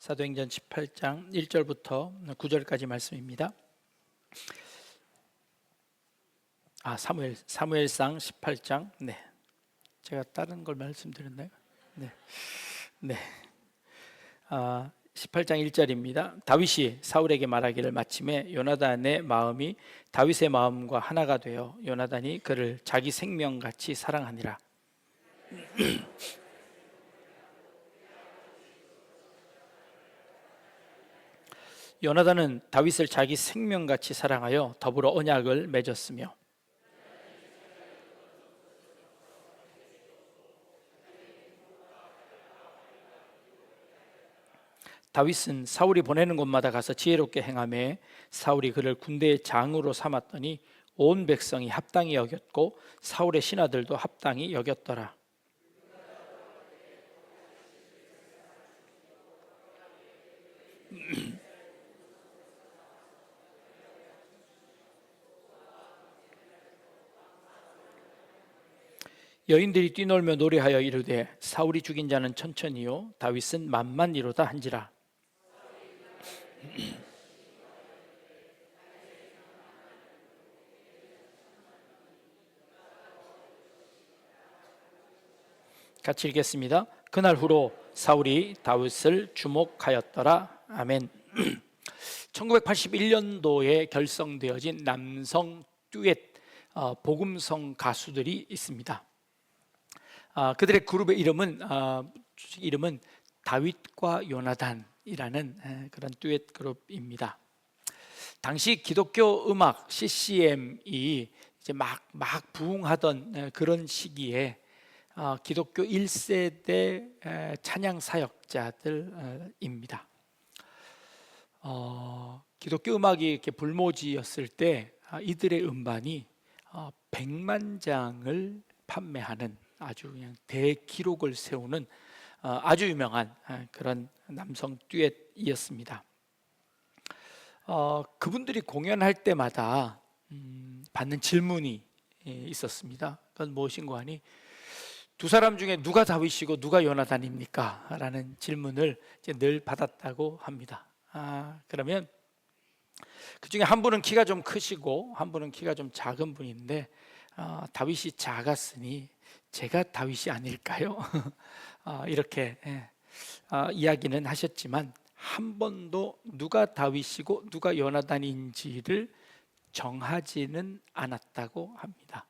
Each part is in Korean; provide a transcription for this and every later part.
사도행전 18장 1절부터 9절까지 말씀입니다. 사무엘상 18장. 네. 제가 다른 걸 말씀드렸나요? 네. 18장 1절입니다. 다윗이 사울에게 말하기를 마침에 요나단의 마음이 다윗의 마음과 하나가 되어 요나단이 그를 자기 생명같이 사랑하니라. 요나단은 다윗을 자기 생명같이 사랑하여 더불어 언약을 맺었으며 다윗은 사울이 보내는 곳마다 가서 지혜롭게 행하매 사울이 그를 군대의 장으로 삼았더니 온 백성이 합당히 여겼고 사울의 신하들도 합당히 여겼더라. 여인들이 뛰놀며 노래하여 이르되 사울이 죽인 자는 천천히요 다윗은 만만이로다 한지라. 같이 읽겠습니다. 그날 후로 사울이 다윗을 주목하였더라. 아멘. 1981년도에 결성되어진 남성 듀엣 복음성 가수들이 있습니다. 그들의 그룹의 이름은 다윗과 요나단이라는 그런 듀엣 그룹입니다. 당시 기독교 음악 CCM이 이제 막 부흥하던 그런 시기에 기독교 1세대 찬양 사역자들입니다. 기독교 음악이 이렇게 불모지였을 때 이들의 음반이 100만 장을 판매하는 아주 그냥 대기록을 세우는 아주 유명한 그런 남성 듀엣이었습니다. 그분들이 공연할 때마다 받는 질문이 있었습니다. 그건 무엇인가 하니 두 사람 중에 누가 다윗이고 누가 요나단입니까? 라는 질문을 이제 늘 받았다고 합니다. 그러면 그 중에 한 분은 키가 좀 크시고 한 분은 키가 좀 작은 분인데 다윗이 작았으니 제가 다윗이 아닐까요? 이렇게 이야기는 하셨지만 한 번도 누가 다윗이고 누가 요나단인지를 정하지는 않았다고 합니다.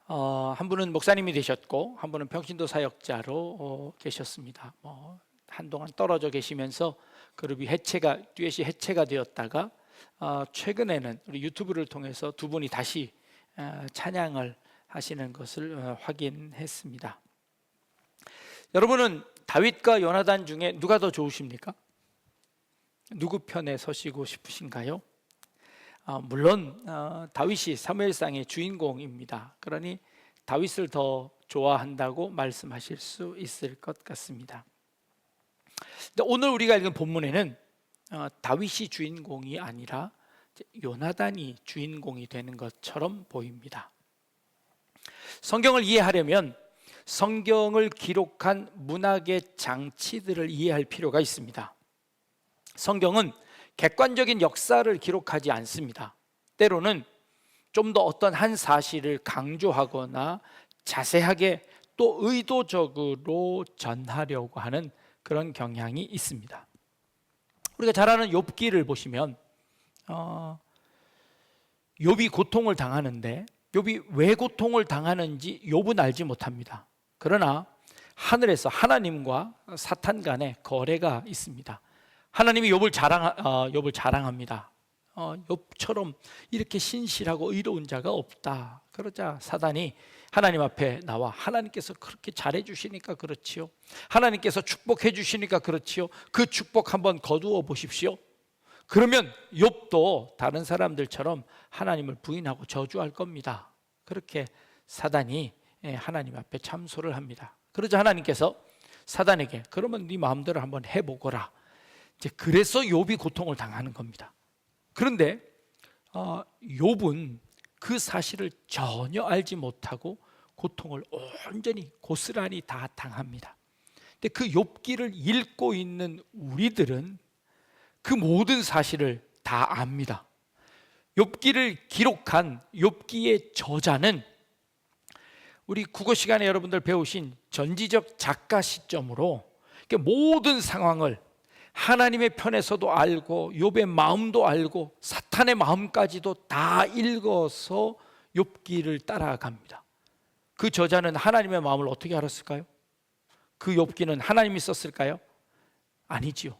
한 분은 목사님이 되셨고 한 분은 평신도 사역자로 계셨습니다. 한동안 떨어져 계시면서 그룹이 듀엣이 해체가 되었다가 최근에는 우리 유튜브를 통해서 두 분이 다시 찬양을 하시는 것을 확인했습니다. 여러분은 다윗과 요나단 중에 누가 더 좋으십니까? 누구 편에 서시고 싶으신가요? 물론 다윗이 사무엘상의 주인공입니다. 그러니 다윗을 더 좋아한다고 말씀하실 수 있을 것 같습니다. 근데 오늘 우리가 읽은 본문에는 다윗이 주인공이 아니라 요나단이 주인공이 되는 것처럼 보입니다. 성경을 이해하려면 성경을 기록한 문학의 장치들을 이해할 필요가 있습니다. 성경은 객관적인 역사를 기록하지 않습니다. 때로는 좀 더 어떤 한 사실을 강조하거나 자세하게 또 의도적으로 전하려고 하는 그런 경향이 있습니다. 우리가 잘 아는 욥기를 보시면 욥이 고통을 당하는데 욥이 왜 고통을 당하는지 욥은 알지 못합니다. 그러나 하늘에서 하나님과 사탄 간의 거래가 있습니다. 하나님이 욥을 자랑합니다. 욥처럼 이렇게 신실하고 의로운 자가 없다. 그러자 사단이 하나님 앞에 나와 하나님께서 그렇게 잘해 주시니까 그렇지요. 하나님께서 축복해 주시니까 그렇지요. 그 축복 한번 거두어 보십시오. 그러면 욥도 다른 사람들처럼 하나님을 부인하고 저주할 겁니다. 그렇게 사단이 하나님 앞에 참소를 합니다. 그러자 하나님께서 사단에게 그러면 네 마음대로 한번 해보거라. 이제 그래서 욥이 고통을 당하는 겁니다. 그런데 욥은 그 사실을 전혀 알지 못하고 고통을 온전히 고스란히 다 당합니다. 근데 그 욥기를 읽고 있는 우리들은 그 모든 사실을 다 압니다. 욥기를 기록한 욥기의 저자는 우리 국어 시간에 여러분들 배우신 전지적 작가 시점으로 모든 상황을 하나님의 편에서도 알고 욥의 마음도 알고 사탄의 마음까지도 다 읽어서 욥기를 따라갑니다. 그 저자는 하나님의 마음을 어떻게 알았을까요? 그 욥기는 하나님이 썼을까요? 아니지요.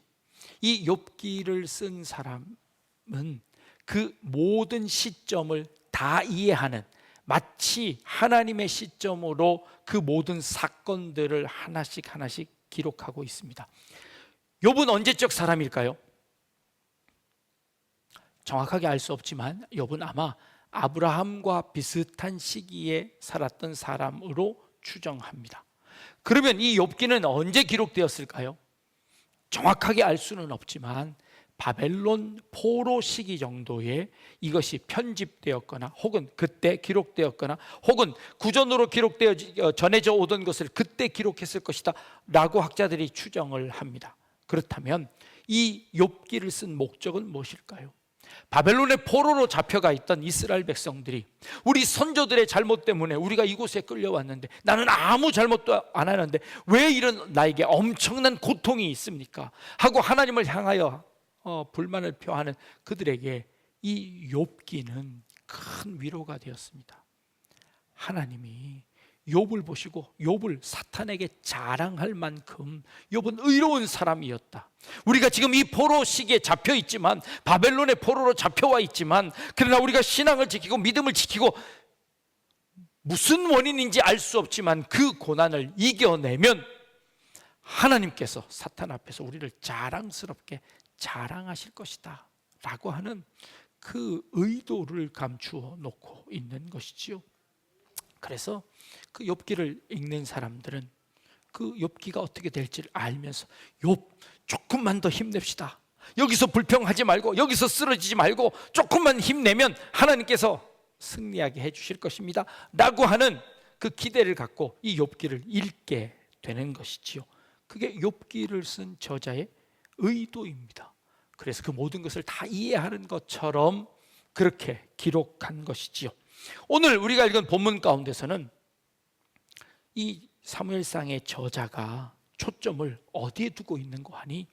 이 욥기를 쓴 사람은 그 모든 시점을 다 이해하는, 마치 하나님의 시점으로 그 모든 사건들을 하나씩 하나씩 기록하고 있습니다. 욥은 언제적 사람일까요? 정확하게 알 수 없지만 욥은 아마 아브라함과 비슷한 시기에 살았던 사람으로 추정합니다. 그러면 이 욥기는 언제 기록되었을까요? 정확하게 알 수는 없지만 바벨론 포로 시기 정도에 이것이 편집되었거나 혹은 그때 기록되었거나 혹은 구전으로 기록되어 전해져 오던 것을 그때 기록했을 것이다 라고 학자들이 추정을 합니다. 그렇다면 이 욥기를 쓴 목적은 무엇일까요? 바벨론의 포로로 잡혀가 있던 이스라엘 백성들이 우리 선조들의 잘못 때문에 우리가 이곳에 끌려왔는데 나는 아무 잘못도 안 하는데 왜 이런 나에게 엄청난 고통이 있습니까? 하고 하나님을 향하여 불만을 표하는 그들에게 이 욥기는 큰 위로가 되었습니다. 하나님이 욥을 보시고 욥을 사탄에게 자랑할 만큼 욥은 의로운 사람이었다. 우리가 지금 이 포로 시기에 잡혀 있지만, 바벨론의 포로로 잡혀와 있지만, 그러나 우리가 신앙을 지키고 믿음을 지키고 무슨 원인인지 알 수 없지만 그 고난을 이겨내면 하나님께서 사탄 앞에서 우리를 자랑스럽게 자랑하실 것이다 라고 하는 그 의도를 감추어 놓고 있는 것이지요. 그래서 그 욥기를 읽는 사람들은 그 욥기가 어떻게 될지를 알면서 욥 조금만 더 힘냅시다, 여기서 불평하지 말고 여기서 쓰러지지 말고 조금만 힘내면 하나님께서 승리하게 해주실 것입니다 라고 하는 그 기대를 갖고 이 욥기를 읽게 되는 것이지요. 그게 욥기를 쓴 저자의 의도입니다. 그래서 그 모든 것을 다 이해하는 것처럼 그렇게 기록한 것이지요. 오늘 우리가 읽은 본문 가운데서는 이 사무엘상의 저자가 초점을 어디에 두고 있는가 하니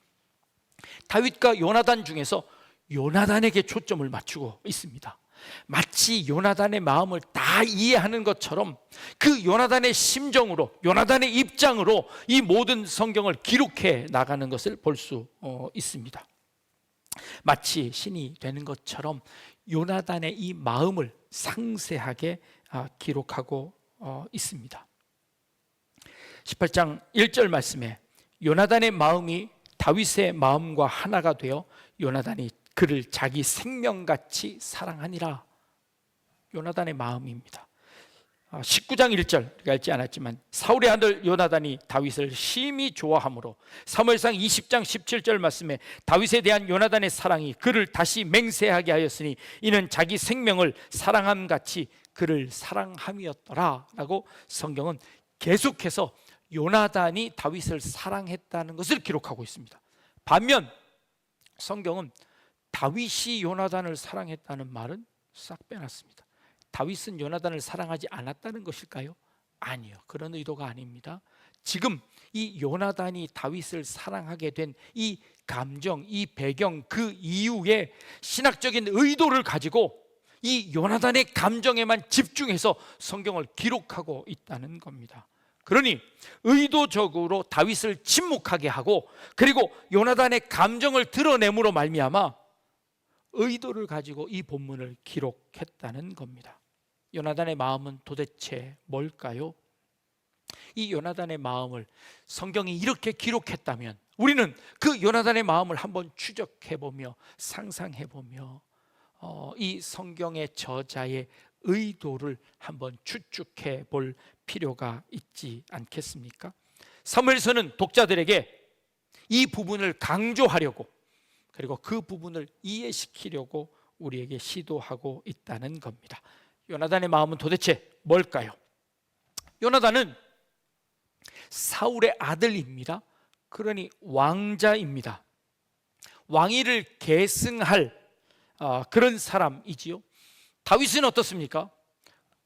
다윗과 요나단 중에서 요나단에게 초점을 맞추고 있습니다. 마치 요나단의 마음을 다 이해하는 것처럼 그 요나단의 심정으로, 요나단의 입장으로 이 모든 성경을 기록해 나가는 것을 볼 수 있습니다. 마치 신이 되는 것처럼 요나단의 이 마음을 상세하게 기록하고 있습니다. 18장 1절 말씀에 요나단의 마음이 다윗의 마음과 하나가 되어 요나단이 그를 자기 생명같이 사랑하니라. 요나단의 마음입니다. 19장 1절 우리가 읽지 않았지만 사울의 아들 요나단이 다윗을 심히 좋아하므로 사무엘상 20장 17절 말씀에 다윗에 대한 요나단의 사랑이 그를 다시 맹세하게 하였으니 이는 자기 생명을 사랑함같이 그를 사랑함이었더라 라고 성경은 계속해서 요나단이 다윗을 사랑했다는 것을 기록하고 있습니다. 반면 성경은 다윗이 요나단을 사랑했다는 말은 싹 빼놨습니다. 다윗은 요나단을 사랑하지 않았다는 것일까요? 아니요, 그런 의도가 아닙니다. 지금 이 요나단이 다윗을 사랑하게 된 이 감정, 이 배경, 그 이유의 신학적인 의도를 가지고 이 요나단의 감정에만 집중해서 성경을 기록하고 있다는 겁니다. 그러니 의도적으로 다윗을 침묵하게 하고 그리고 요나단의 감정을 드러냄으로 말미암아 의도를 가지고 이 본문을 기록했다는 겁니다. 요나단의 마음은 도대체 뭘까요? 이 요나단의 마음을 성경이 이렇게 기록했다면 우리는 그 요나단의 마음을 한번 추적해보며 상상해보며 이 성경의 저자의 의도를 한번 추측해 볼 필요가 있지 않겠습니까? 사무엘서는 독자들에게 이 부분을 강조하려고 그리고 그 부분을 이해시키려고 우리에게 시도하고 있다는 겁니다. 요나단의 마음은 도대체 뭘까요? 요나단은 사울의 아들입니다. 그러니 왕자입니다. 왕위를 계승할 그런 사람이지요. 다윗은 어떻습니까?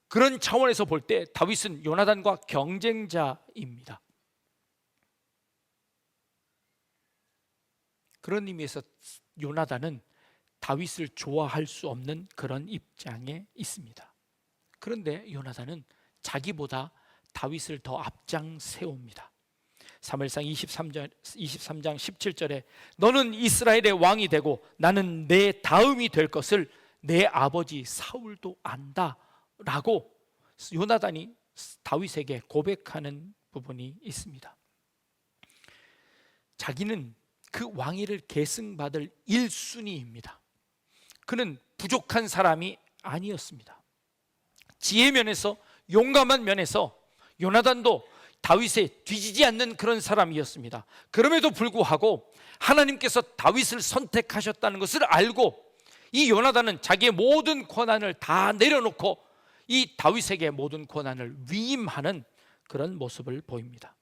그런 차원에서 볼 때 다윗은 요나단과 경쟁자입니다. 그런 의미에서 요나단은 다윗을 좋아할 수 없는 그런 입장에 있습니다. 그런데 요나단은 자기보다 다윗을 더 앞장 세웁니다. 사무엘상 23장 17절에 너는 이스라엘의 왕이 되고 나는 내 다음이 될 것을 내 아버지 사울도 안다 라고 요나단이 다윗에게 고백하는 부분이 있습니다. 자기는 그 왕위를 계승받을 1순위입니다. 그는 부족한 사람이 아니었습니다. 지혜 면에서, 용감한 면에서 요나단도 다윗에 뒤지지 않는 그런 사람이었습니다. 그럼에도 불구하고 하나님께서 다윗을 선택하셨다는 것을 알고 이 요나단은 자기의 모든 권한을 다 내려놓고 이 다윗에게 모든 권한을 위임하는 그런 모습을 보입니다.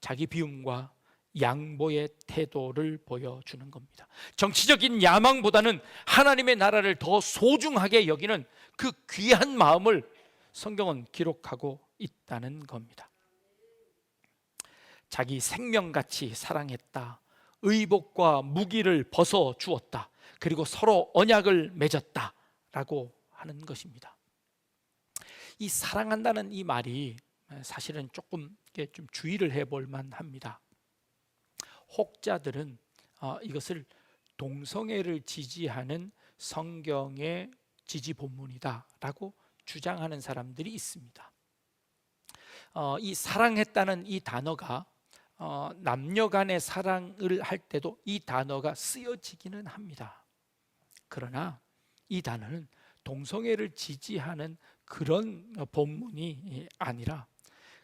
자기 비움과 양보의 태도를 보여주는 겁니다. 정치적인 야망보다는 하나님의 나라를 더 소중하게 여기는 그 귀한 마음을 성경은 기록하고 있다는 겁니다. 자기 생명같이 사랑했다. 의복과 무기를 벗어 주었다. 그리고 서로 언약을 맺었다 라고 하는 것입니다. 이 사랑한다는 이 말이 사실은 조금 좀 주의를 해볼 만합니다. 혹자들은 이것을 동성애를 지지하는 성경의 지지 본문이다 라고 주장하는 사람들이 있습니다. 이 사랑했다는 이 단어가 남녀 간의 사랑을 할 때도 이 단어가 쓰여지기는 합니다. 그러나 이 단어는 동성애를 지지하는 그런 본문이 아니라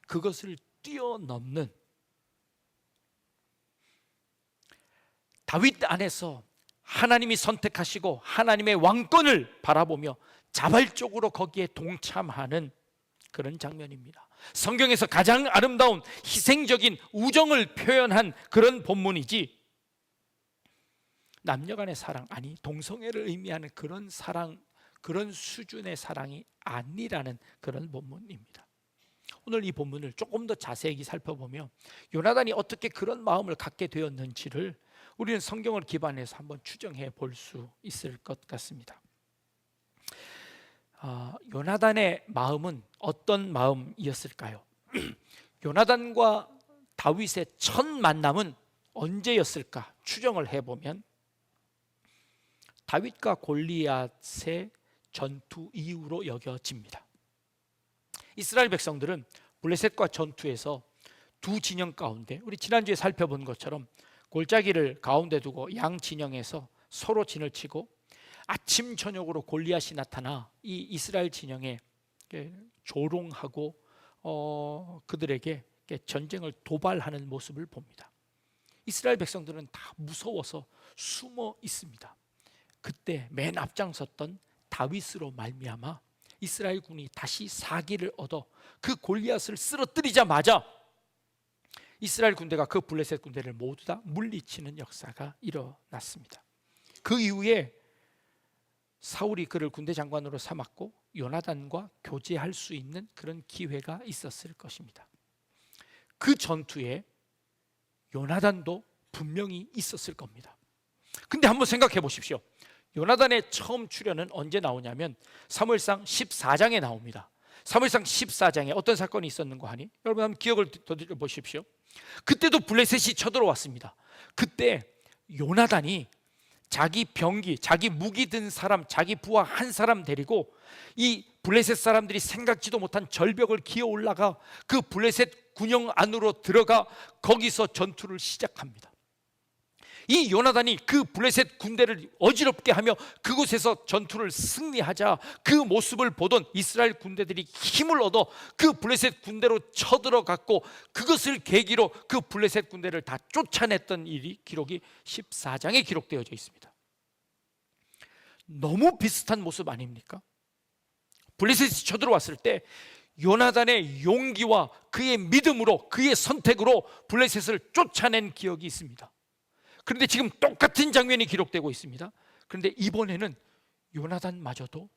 그것을 뛰어넘는 다윗 안에서 하나님이 선택하시고 하나님의 왕권을 바라보며 자발적으로 거기에 동참하는 그런 장면입니다. 성경에서 가장 아름다운 희생적인 우정을 표현한 그런 본문이지 남녀간의 사랑, 아니 동성애를 의미하는 그런 사랑, 그런 수준의 사랑이 아니라는 그런 본문입니다. 오늘 이 본문을 조금 더 자세히 살펴보며 요나단이 어떻게 그런 마음을 갖게 되었는지를 우리는 성경을 기반해서 한번 추정해 볼 수 있을 것 같습니다. 요나단의 마음은 어떤 마음이었을까요? 요나단과 다윗의 첫 만남은 언제였을까? 추정을 해보면 다윗과 골리앗의 전투 이후로 여겨집니다. 이스라엘 백성들은 블레셋과 전투에서 두 진영 가운데 우리 지난주에 살펴본 것처럼 골짜기를 가운데 두고 양 진영에서 서로 진을 치고 아침 저녁으로 골리앗이 나타나 이 이스라엘 진영에 조롱하고 그들에게 전쟁을 도발하는 모습을 봅니다. 이스라엘 백성들은 다 무서워서 숨어 있습니다. 그때 맨 앞장섰던 다윗으로 말미암아 이스라엘 군이 다시 사기를 얻어 그 골리앗을 쓰러뜨리자마자 이스라엘 군대가 그 블레셋 군대를 모두 다 물리치는 역사가 일어났습니다. 그 이후에 사울이 그를 군대 장관으로 삼았고 요나단과 교제할 수 있는 그런 기회가 있었을 것입니다. 그 전투에 요나단도 분명히 있었을 겁니다. 근데 한번 생각해 보십시오. 요나단의 처음 출현은 언제 나오냐면 사무엘상 14장에 나옵니다. 사무엘상 14장에 어떤 사건이 있었는가 하니 여러분 한번 기억을 더듬어 보십시오. 그때도 블레셋이 쳐들어왔습니다. 그때 요나단이 자기 병기, 자기 무기 든 사람, 자기 부하 한 사람 데리고 이 블레셋 사람들이 생각지도 못한 절벽을 기어 올라가 그 블레셋 군영 안으로 들어가 거기서 전투를 시작합니다. 이 요나단이 그 블레셋 군대를 어지럽게 하며 그곳에서 전투를 승리하자 그 모습을 보던 이스라엘 군대들이 힘을 얻어 그 블레셋 군대로 쳐들어갔고 그것을 계기로 그 블레셋 군대를 다 쫓아냈던 기록이 14장에 기록되어져 있습니다. 너무 비슷한 모습 아닙니까? 블레셋이 쳐들어왔을 때 요나단의 용기와 그의 믿음으로, 그의 선택으로 블레셋을 쫓아낸 기억이 있습니다. 그런데 지금 똑같은 장면이 기록되고 있습니다. 그런데 이번에는 요나단마저도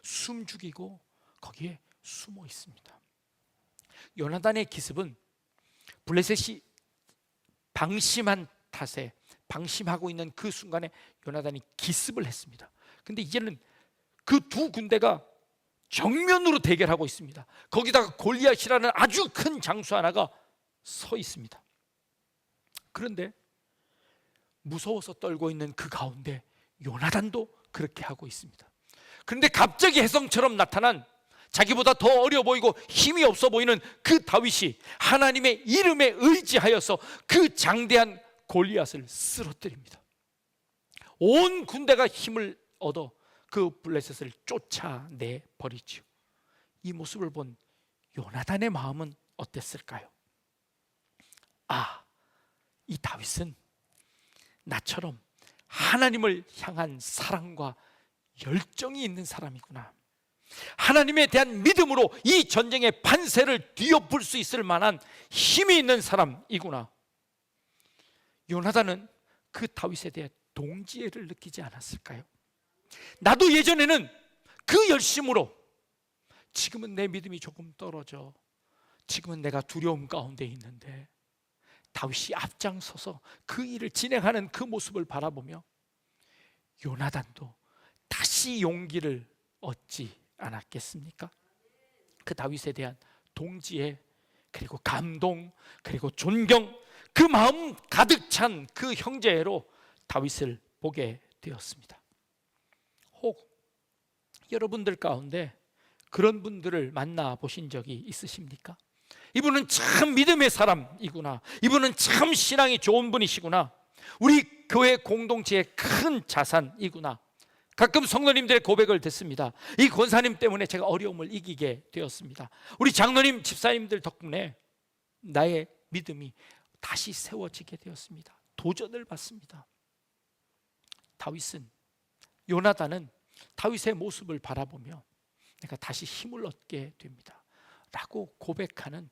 숨죽이고 거기에 숨어 있습니다. 요나단의 기습은 블레셋이 방심한 탓에, 방심하고 있는 그 순간에 요나단이 기습을 했습니다. 근데 이제는 그 두 군대가 정면으로 대결하고 있습니다. 거기다가 골리앗이라는 아주 큰 장수 하나가 서 있습니다. 그런데 무서워서 떨고 있는 그 가운데 요나단도 그렇게 하고 있습니다. 그런데 갑자기 혜성처럼 나타난, 자기보다 더 어려 보이고 힘이 없어 보이는 그 다윗이 하나님의 이름에 의지하여서 그 장대한 골리앗을 쓰러뜨립니다. 온 군대가 힘을 얻어 그 블레셋을 쫓아내 버리죠. 이 모습을 본 요나단의 마음은 어땠을까요? 아, 이 다윗은 나처럼 하나님을 향한 사랑과 열정이 있는 사람이구나. 하나님에 대한 믿음으로 이 전쟁의 판세를 뒤엎을 수 있을 만한 힘이 있는 사람이구나. 요나단은 그 다윗에 대해 동지애를 느끼지 않았을까요? 나도 예전에는 그 열심으로, 지금은 내 믿음이 조금 떨어져, 지금은 내가 두려움 가운데 있는데 다윗이 앞장서서 그 일을 진행하는 그 모습을 바라보며 요나단도 다시 용기를 얻지 않았겠습니까? 그 다윗에 대한 동지애, 그리고 감동, 그리고 존경, 그 마음 가득 찬 그 형제로 다윗을 보게 되었습니다. 혹 여러분들 가운데 그런 분들을 만나 보신 적이 있으십니까? 이분은 참 믿음의 사람이구나, 이분은 참 신앙이 좋은 분이시구나, 우리 교회 공동체의 큰 자산이구나. 가끔 성도님들의 고백을 듣습니다. 이 권사님 때문에 제가 어려움을 이기게 되었습니다. 우리 장로님, 집사님들 덕분에 나의 믿음이 다시 세워지게 되었습니다. 도전을 받습니다. 다윗은, 요나단은 다윗의 모습을 바라보며 내가 다시 힘을 얻게 됩니다 라고 고백하는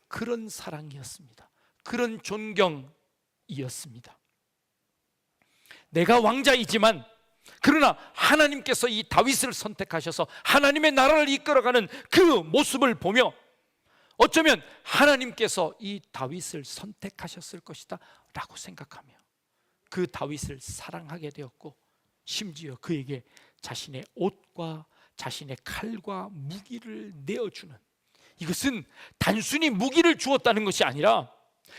그런 사랑이었습니다. 그런 존경이었습니다. 내가 왕자이지만 그러나 하나님께서 이 다윗을 선택하셔서 하나님의 나라를 이끌어가는 그 모습을 보며 어쩌면 하나님께서 이 다윗을 선택하셨을 것이다 라고 생각하며 그 다윗을 사랑하게 되었고, 심지어 그에게 자신의 옷과 자신의 칼과 무기를 내어주는, 이것은 단순히 무기를 주었다는 것이 아니라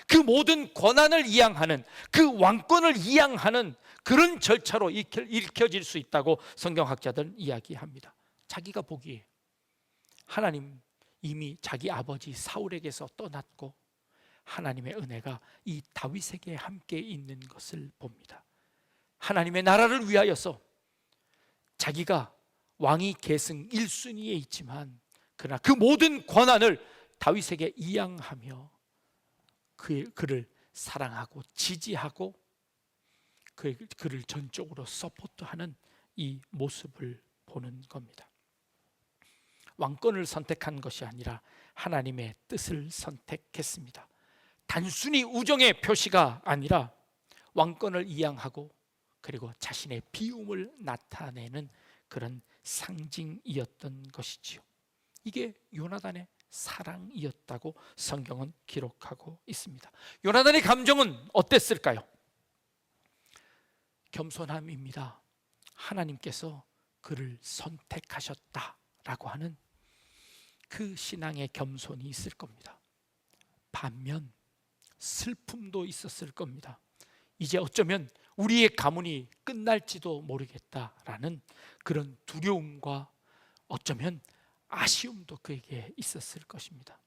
그 모든 권한을 이양하는, 그 왕권을 이양하는 그런 절차로 읽혀질 수 있다고 성경학자들은 이야기합니다. 자기가 보기에 하나님 이미 자기 아버지 사울에게서 떠났고 하나님의 은혜가 이 다윗에게 함께 있는 것을 봅니다. 하나님의 나라를 위하여서 자기가 왕위 계승 1순위에 있지만 그러나 그 모든 권한을 다윗에게 이양하며 그를 사랑하고 지지하고 그를 전적으로 서포트하는 이 모습을 보는 겁니다. 왕권을 선택한 것이 아니라 하나님의 뜻을 선택했습니다. 단순히 우정의 표시가 아니라 왕권을 이양하고 그리고 자신의 비움을 나타내는 그런 상징이었던 것이지요. 이게 요나단의 사랑이었다고 성경은 기록하고 있습니다. 요나단의 감정은 어땠을까요? 겸손함입니다. 하나님께서 그를 선택하셨다라고 하는 그 신앙의 겸손이 있을 겁니다. 반면 슬픔도 있었을 겁니다. 이제 어쩌면 우리의 가문이 끝날지도 모르겠다라는 그런 두려움과 어쩌면 아쉬움도 그에게 있었을 것입니다.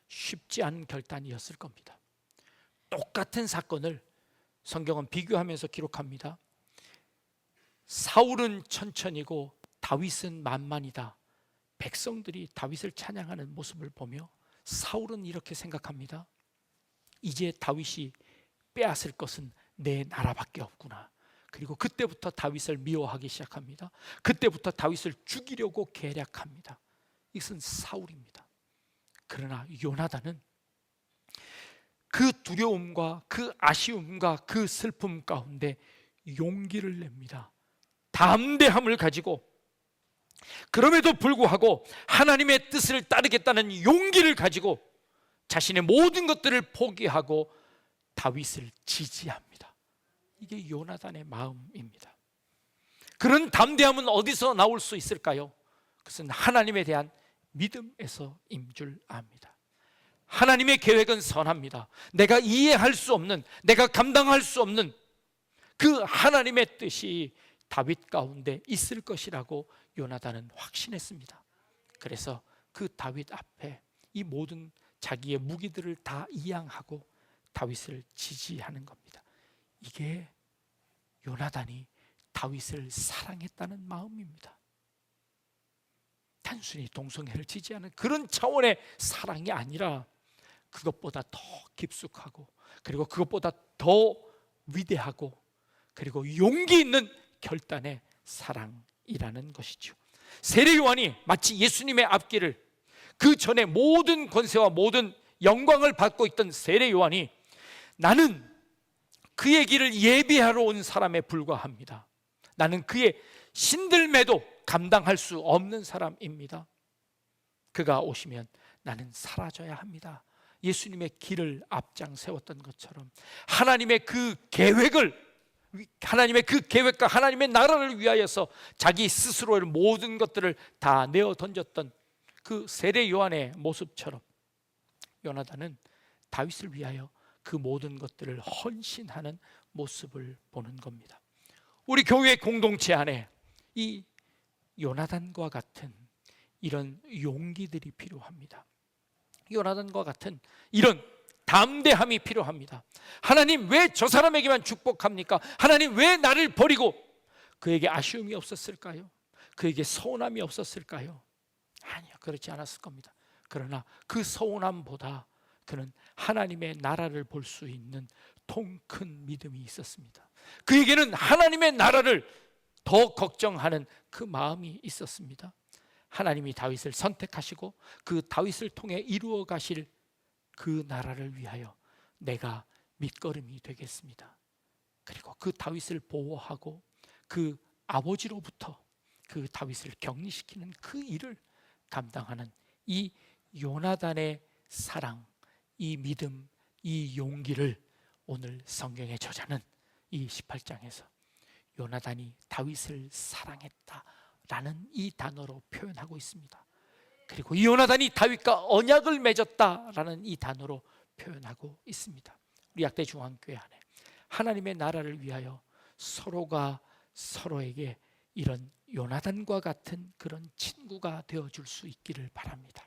쉽지 않은 결단이었을 겁니다. 똑같은 사건을 성경은 비교하면서 기록합니다. 사울은 천천히고 다윗은 만만이다. 백성들이 다윗을 찬양하는 모습을 보며 사울은 이렇게 생각합니다. 이제 다윗이 빼앗을 것은 내 나라밖에 없구나. 그리고 그때부터 다윗을 미워하기 시작합니다. 그때부터 다윗을 죽이려고 계략합니다. 이것은 사울입니다. 그러나 요나단은 그 두려움과 그 아쉬움과 그 슬픔 가운데 용기를 냅니다. 담대함을 가지고, 그럼에도 불구하고 하나님의 뜻을 따르겠다는 용기를 가지고 자신의 모든 것들을 포기하고 다윗을 지지합니다. 이게 요나단의 마음입니다. 그런 담대함은 어디서 나올 수 있을까요? 그것은 하나님에 대한 믿음에서인 줄 압니다. 하나님의 계획은 선합니다. 내가 이해할 수 없는, 내가 감당할 수 없는 그 하나님의 뜻이 다윗 가운데 있을 것이라고 요나단은 확신했습니다. 그래서 그 다윗 앞에 이 모든 자기의 무기들을 다 이양하고 다윗을 지지하는 겁니다. 이게 요나단이 다윗을 사랑했다는 마음입니다. 단순히 동성애를 지지하는 그런 차원의 사랑이 아니라 그것보다 더 깊숙하고, 그리고 그것보다 더 위대하고, 그리고 용기 있는 결단의 사랑이라는 것이죠. 세례 요한이 마치 예수님의 앞길을, 그 전에 모든 권세와 모든 영광을 받고 있던 세례 요한이 나는 그의 길을 예비하러 온 사람에 불과합니다. 나는 그의 신들매도 감당할 수 없는 사람입니다. 그가 오시면 나는 사라져야 합니다. 예수님의 길을 앞장 세웠던 것처럼 하나님의 그 계획과 하나님의 나라를 위하여서 자기 스스로의 모든 것들을 다 내어 던졌던 그 세례 요한의 모습처럼 요나단은 다윗을 위하여 그 모든 것들을 헌신하는 모습을 보는 겁니다. 우리 교회 공동체 안에 이 요나단과 같은 이런 용기들이 필요합니다. 요나단과 같은 이런 담대함이 필요합니다. 하나님, 왜 저 사람에게만 축복합니까? 하나님, 왜 나를 버리고? 그에게 아쉬움이 없었을까요? 그에게 서운함이 없었을까요? 아니요, 그렇지 않았을 겁니다. 그러나 그 서운함보다 그는 하나님의 나라를 볼 수 있는 통 큰 믿음이 있었습니다. 그에게는 하나님의 나라를 더 걱정하는 그 마음이 있었습니다. 하나님이 다윗을 선택하시고 그 다윗을 통해 이루어 가실 그 나라를 위하여 내가 밑거름이 되겠습니다. 그리고 그 다윗을 보호하고 그 아버지로부터 그 다윗을 격리시키는 그 일을 감당하는 이 요나단의 사랑, 이 믿음, 이 용기를 오늘 성경의 저자는 이 18장에서 요나단이 다윗을 사랑했다라는 이 단어로 표현하고 있습니다. 그리고 이 요나단이 다윗과 언약을 맺었다라는 이 단어로 표현하고 있습니다. 우리 약대 중앙교회 안에 하나님의 나라를 위하여 서로가 서로에게 이런 요나단과 같은 그런 친구가 되어줄 수 있기를 바랍니다.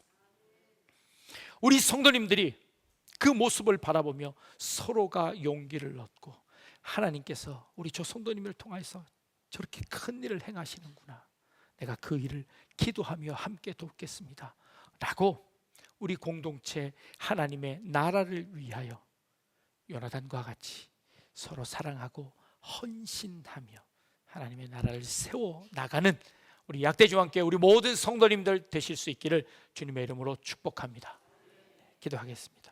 우리 성도님들이 그 모습을 바라보며 서로가 용기를 얻고, 하나님께서 우리 조 성도님을 통해서 저렇게 큰 일을 행하시는구나, 내가 그 일을 기도하며 함께 돕겠습니다 라고 우리 공동체 하나님의 나라를 위하여 요나단과 같이 서로 사랑하고 헌신하며 하나님의 나라를 세워나가는 우리 약대중앙교회 우리 모든 성도님들 되실 수 있기를 주님의 이름으로 축복합니다. 기도하겠습니다.